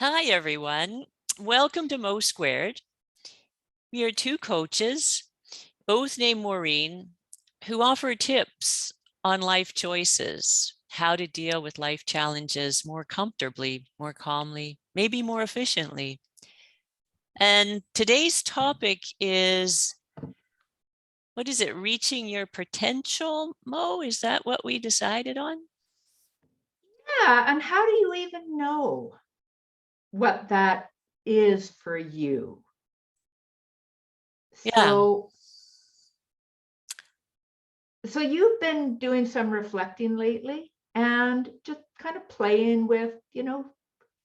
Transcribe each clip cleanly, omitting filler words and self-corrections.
Hi, everyone. Welcome to Mo Squared. We are two coaches, both named Maureen, who offer tips on life choices, how to deal with life challenges more comfortably, more calmly, maybe more efficiently. And today's topic is, what is it, reaching your potential, Mo? Is that what we decided on? Yeah, and how do you even know what that is for you? Yeah. So you've been doing some reflecting lately and just kind of playing with,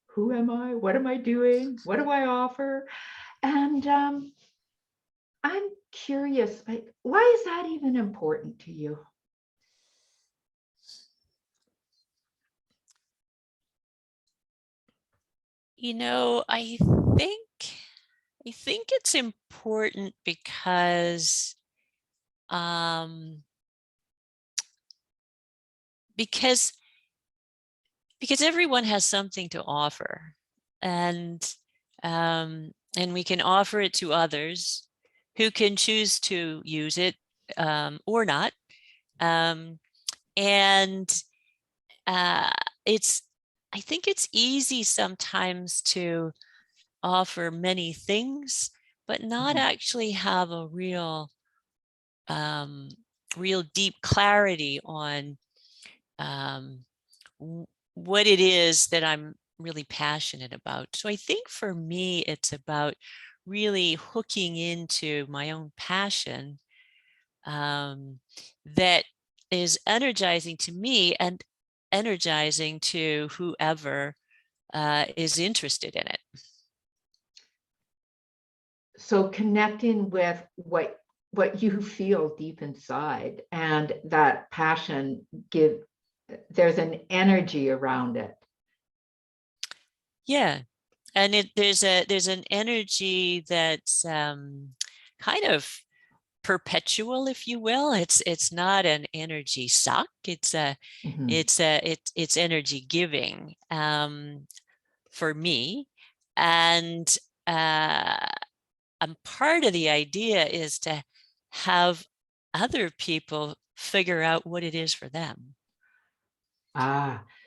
who am I? What am I doing? What do I offer? And I'm curious, why is that even important to you? I think it's important because um because because everyone has something to offer, and we can offer it to others who can choose to use it or not. um, and uh, it's I think it's easy sometimes to offer many things but not Mhm. actually have a um, real deep clarity on um, what it is that I'm really passionate about. So I think for me, it's about really hooking into my own passion um, that is energizing to me and energizing to whoever is interested in it. So connecting with what you feel deep inside and that passion give there's an energy around it. Yeah, and there's an energy that's kind of perpetual, if you will. It's not an energy suck. Mhm. It's energy giving for me, and uh, part of the idea is to have other people figure out what it is for them.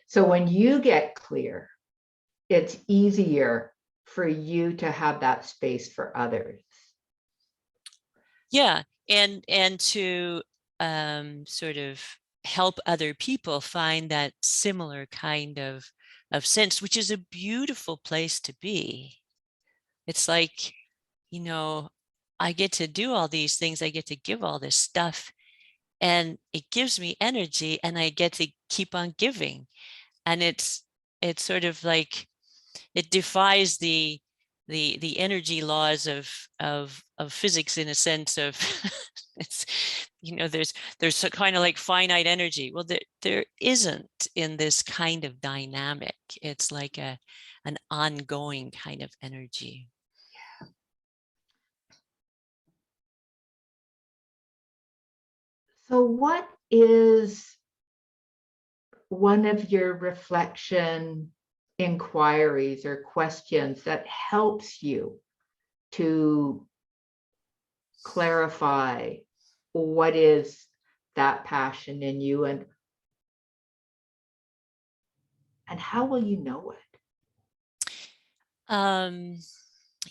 So when you get clear, it's easier for you to have that space for others. Yeah, and to sort of help other people find that similar kind of sense, which is a beautiful place to be. It's like, you know, I get to do all these things, I get to give all this stuff, and it gives me energy, and I get to keep on giving. And it's sort of like it defies the energy laws of physics, in a sense of it's, there's a kind of like finite energy. Well, there isn't in this kind of dynamic. It's like an ongoing kind of energy. So what is one of your reflection inquiries or questions that helps you to clarify what is that passion in you and how will you know it? um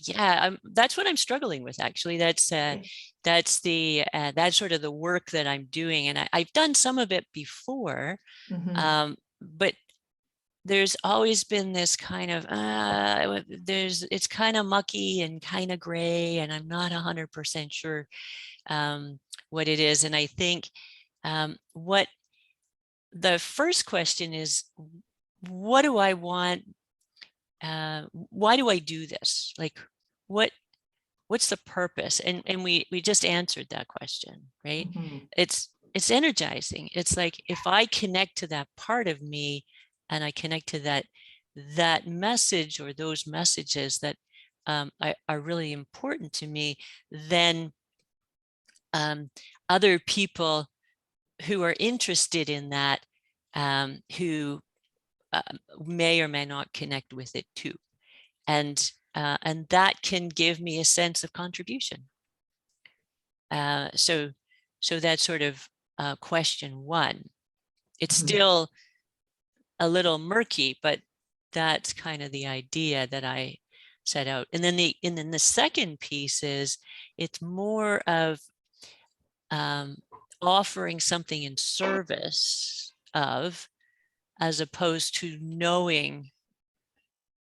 yeah, that's what I'm struggling with, actually. Okay. That's sort of the work that I'm doing, and I've done some of it before, Mhm. but there's always been this kind of it's kind of mucky and kind of gray, and I'm not 100% sure what it is. And I think what the first question is, what do I want? Why do I do this? Like, what what's the purpose? And we just answered that question, right? Mhm. It's energizing. It's like, if I connect to that part of me, and I connect to that message, or those messages that are really important to me, then um, other people who are interested in that, who may or may not connect with it too. and that can give me a sense of contribution. So that's sort of question one. It's still a little murky, but that's kind of the idea that I set out. And then the second piece is it's more of offering something in service of, as opposed to knowing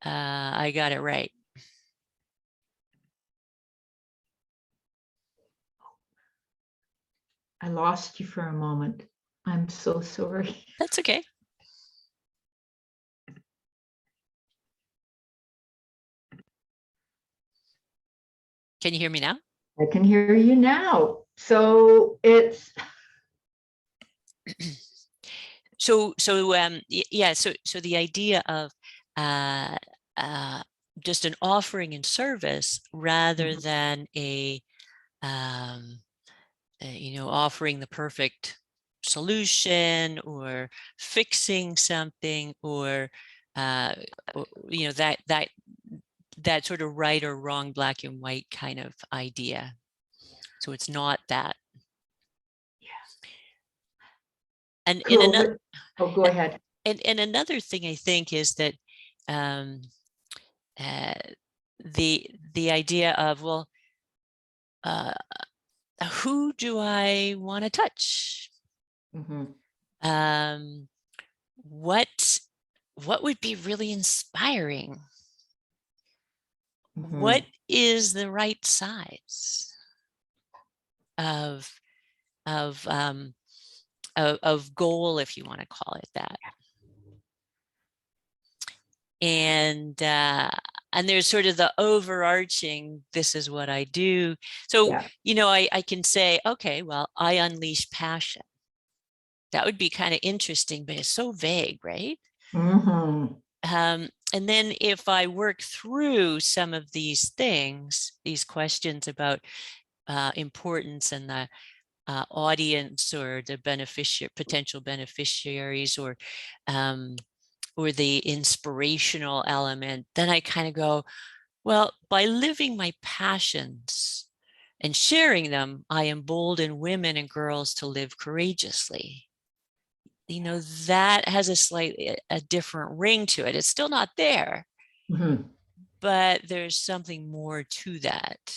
I got it right. I lost you for a moment. I'm so sorry. That's okay. Can you hear me now? I can hear you now. So it's yeah, so the idea of just an offering in service rather than offering the perfect solution or fixing something or that sort of right or wrong, black and white kind of idea. So it's not that. And cool. in another, go ahead. and another thing I think is that the idea of, well, who do I want to touch? What would be really inspiring? What is the right size of goal, if you want to call it that? And there's sort of the overarching, this is what I do. So, I can say, okay, well, I unleash passion. That would be kind of interesting, but it's so vague, right? And then if I work through some of these things, these questions about importance and the audience or the potential beneficiaries or the inspirational element, then I kind of go, well, by living my passions and sharing them, I embolden women and girls to live courageously. That has a different ring to it. It's still not there, but there's something more to that.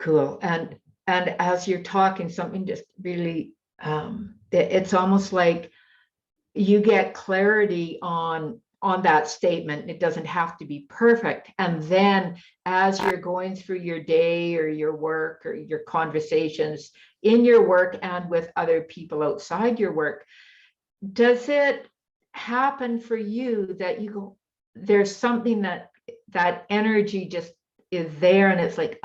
Cool. And as you're talking, something just really, it's almost like you get clarity on that statement. It doesn't have to be perfect. And then as you're going through your day or your work or your conversations in your work and with other people outside your work, does it happen for you that you go, there's something that energy just is there and it's like,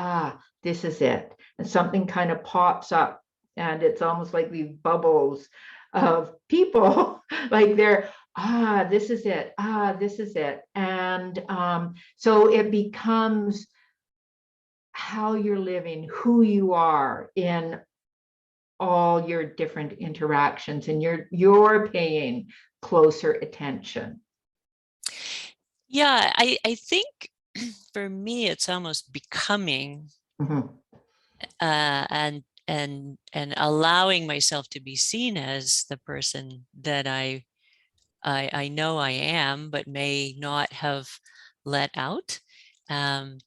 this is it. And something kind of pops up and it's almost like these bubbles of people like they're, this is it. This is it. And so it becomes how you're living, who you are in all your different interactions, and you're paying closer attention. Yeah, I think for me, it's almost becoming and allowing myself to be seen as the person that I know I am, but may not have let out. And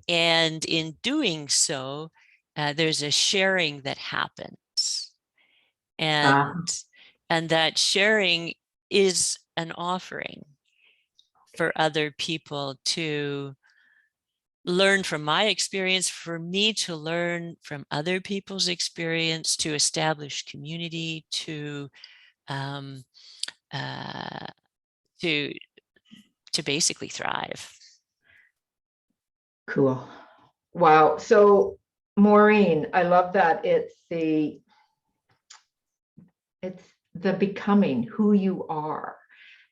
in doing so, there's a sharing that happens. And that sharing is an offering for other people to learn from my experience, for me to learn from other people's experience, to establish community, to basically thrive. Cool. Wow. So Maureen, I love that. It's the becoming who you are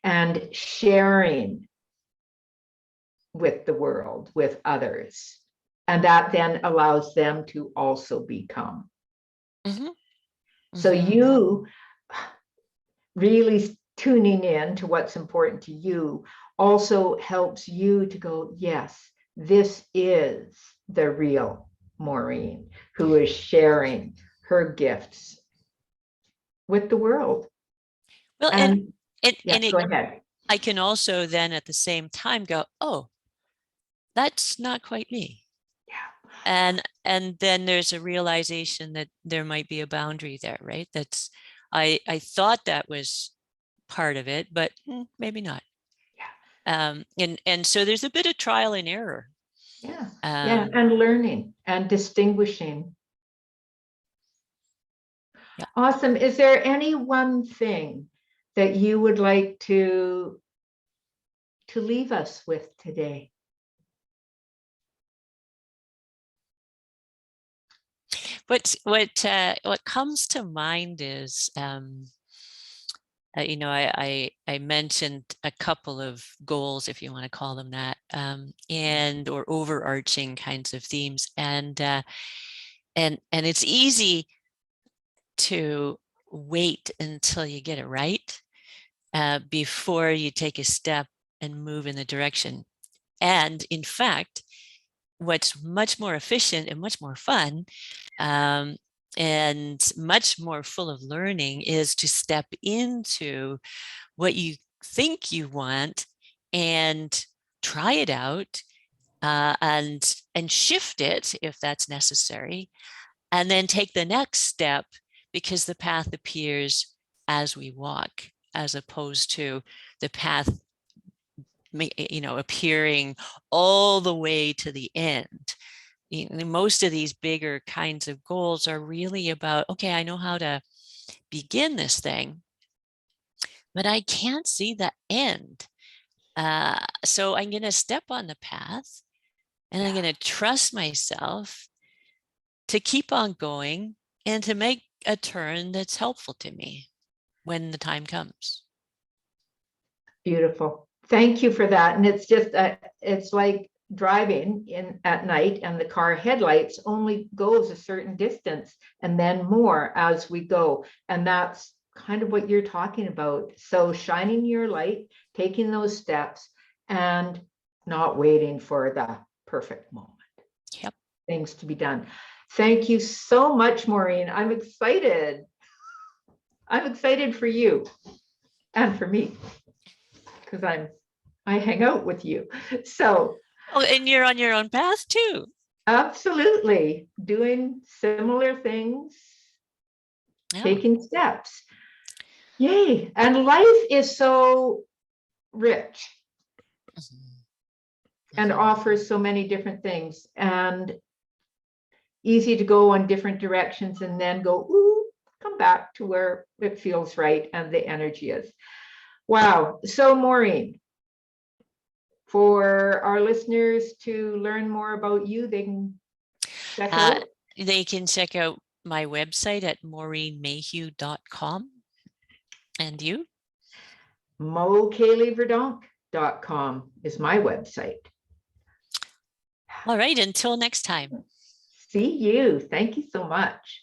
and sharing with the world, with others. And that then allows them to also become. So you really tuning in to what's important to you also helps you to go, yes, this is the real Maureen who is sharing her gifts with the world. Well, And yeah, and it, go ahead. I can also then at the same time go, oh, that's not quite me. Yeah. And then there's a realization that there might be a boundary there, right? That's I thought that was part of it, but maybe not. And so there's a bit of trial and error. Yeah. Yeah. Um, And learning and distinguishing. yeah. Awesome. Is there any one thing that you would like to leave us with today? What comes to mind is you know, I mentioned a couple of goals, if you want to call them that, and or overarching kinds of themes, and it's easy to wait until you get it right before you take a step and move in the direction. And in fact, what's much more efficient and much more fun and much more full of learning is to step into what you think you want and try it out and shift it if that's necessary, and then take the next step because the path appears as we walk, as opposed to the path appearing all the way to the end. Most of these bigger kinds of goals are really about, okay, I know how to begin this thing, but I can't see the end. So I'm going to step on the path and I'm going to trust myself to keep on going and to make a turn that's helpful to me when the time comes. Beautiful. Thank you for that. And it's just, it's like driving in at night and the car headlights only goes a certain distance and then more as we go. And that's kind of what you're talking about. So shining your light, taking those steps and not waiting for the perfect moment. Yep. Things to be done. Thank you so much, Maureen. I'm excited. I'm excited for you and for me because I hang out with you. So Oh, and you're on your own path too. absolutely doing similar things, Yeah. taking steps. Yay. And life is so rich and offers so many different things and easy to go on different directions and then go, ooh, come back to where it feels right and the energy is. Wow. So Maureen, for our listeners to learn more about you, they can check out They can check out my website at maureenmayhew.com. And you? Mo2verdonk.com is my website. All right, until next time. See you. Thank you so much.